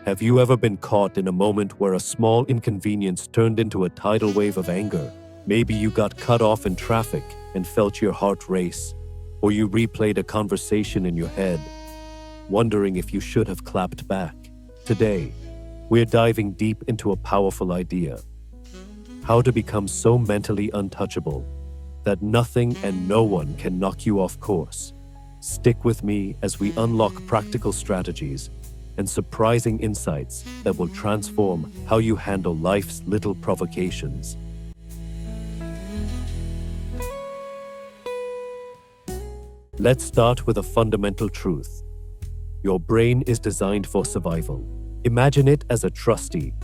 Have you ever been caught in a moment where a small inconvenience turned into a tidal wave of anger? Maybe you got cut off in traffic and felt your heart race, or you replayed a conversation in your head, wondering if you should have clapped back. Today, we're diving deep into a powerful idea: how to become so mentally untouchable that nothing and no one can knock you off course. Stick with me as we unlock practical strategies and surprising insights that will transform how you handle life's little provocations. Let's start with a fundamental truth. Your brain is designed for survival. Imagine it as a trusty,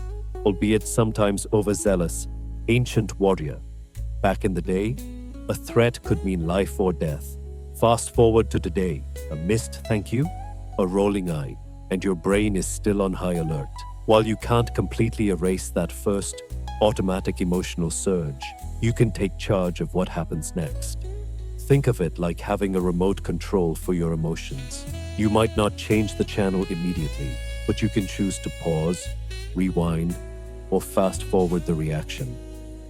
albeit sometimes overzealous, ancient warrior. Back in the day, a threat could mean life or death. Fast forward to today, a missed thank you, a rolling eye, and your brain is still on high alert. While you can't completely erase that first, automatic emotional surge, you can take charge of what happens next. Think of it like having a remote control for your emotions. You might not change the channel immediately, but you can choose to pause, rewind, or fast forward the reaction.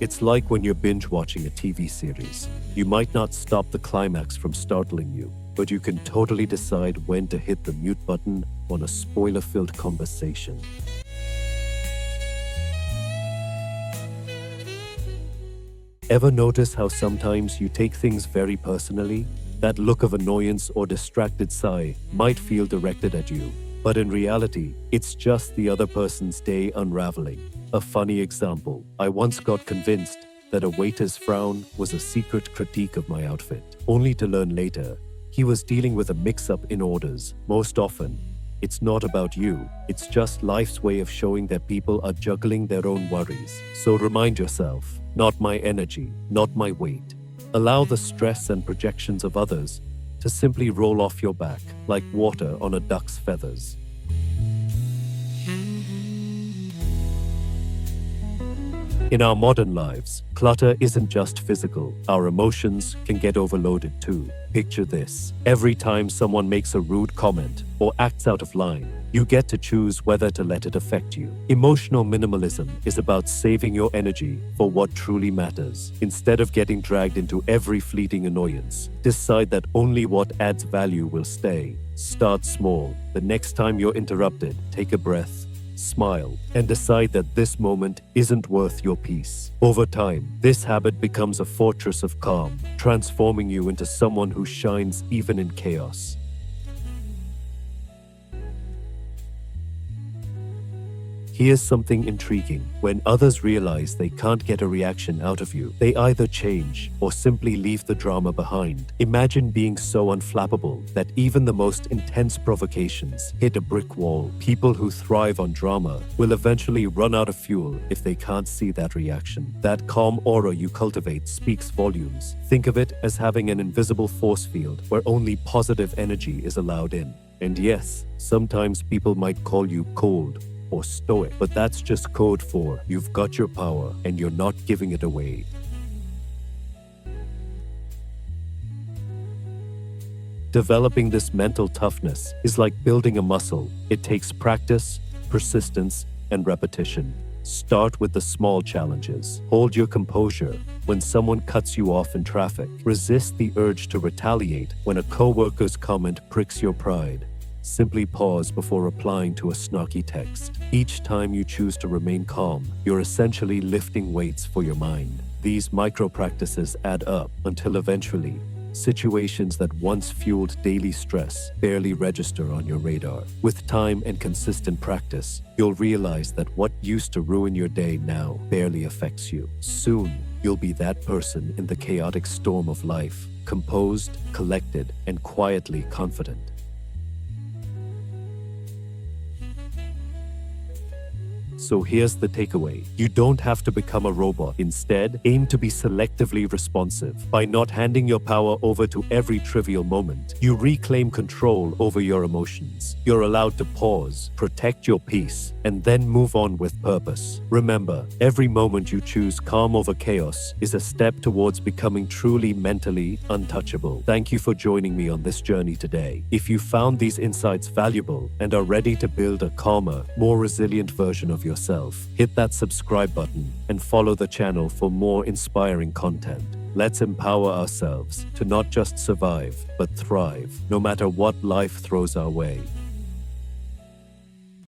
It's like when you're binge watching a TV series. You might not stop the climax from startling you, but you can totally decide when to hit the mute button on a spoiler-filled conversation. Ever notice how sometimes you take things very personally? That look of annoyance or distracted sigh might feel directed at you, but in reality, it's just the other person's day unraveling. A funny example: I once got convinced that a waiter's frown was a secret critique of my outfit, only to learn later he was dealing with a mix-up in orders. Most often, it's not about you, it's just life's way of showing that people are juggling their own worries. So remind yourself, not my energy, not my weight. Allow the stress and projections of others to simply roll off your back like water on a duck's feathers. In our modern lives, clutter isn't just physical. Our emotions can get overloaded too. Picture this: every time someone makes a rude comment or acts out of line, you get to choose whether to let it affect you. Emotional minimalism is about saving your energy for what truly matters. Instead of getting dragged into every fleeting annoyance, decide that only what adds value will stay. Start small. The next time you're interrupted, take a breath, smile, and decide that this moment isn't worth your peace. Over time, this habit becomes a fortress of calm, transforming you into someone who shines even in chaos. Here's something intriguing. When others realize they can't get a reaction out of you, they either change or simply leave the drama behind. Imagine being so unflappable that even the most intense provocations hit a brick wall. People who thrive on drama will eventually run out of fuel if they can't see that reaction. That calm aura you cultivate speaks volumes. Think of it as having an invisible force field where only positive energy is allowed in. And yes, sometimes people might call you cold or stoic, but that's just code for you've got your power and you're not giving it away. Developing this mental toughness is like building a muscle. It takes practice, persistence, and repetition. Start with the small challenges. Hold your composure when someone cuts you off in traffic. Resist the urge to retaliate when a coworker's comment pricks your pride. Simply pause before replying to a snarky text. Each time you choose to remain calm, you're essentially lifting weights for your mind. These micro practices add up until eventually, situations that once fueled daily stress barely register on your radar. With time and consistent practice, you'll realize that what used to ruin your day now barely affects you. Soon, you'll be that person in the chaotic storm of life, composed, collected, and quietly confident. So here's the takeaway. You don't have to become a robot. Instead, aim to be selectively responsive. By not handing your power over to every trivial moment, you reclaim control over your emotions. You're allowed to pause, protect your peace, and then move on with purpose. Remember, every moment you choose calm over chaos is a step towards becoming truly mentally untouchable. Thank you for joining me on this journey today. If you found these insights valuable and are ready to build a calmer, more resilient version of yourself, hit that subscribe button and follow the channel for more inspiring content. Let's empower ourselves to not just survive, but thrive, no matter what life throws our way.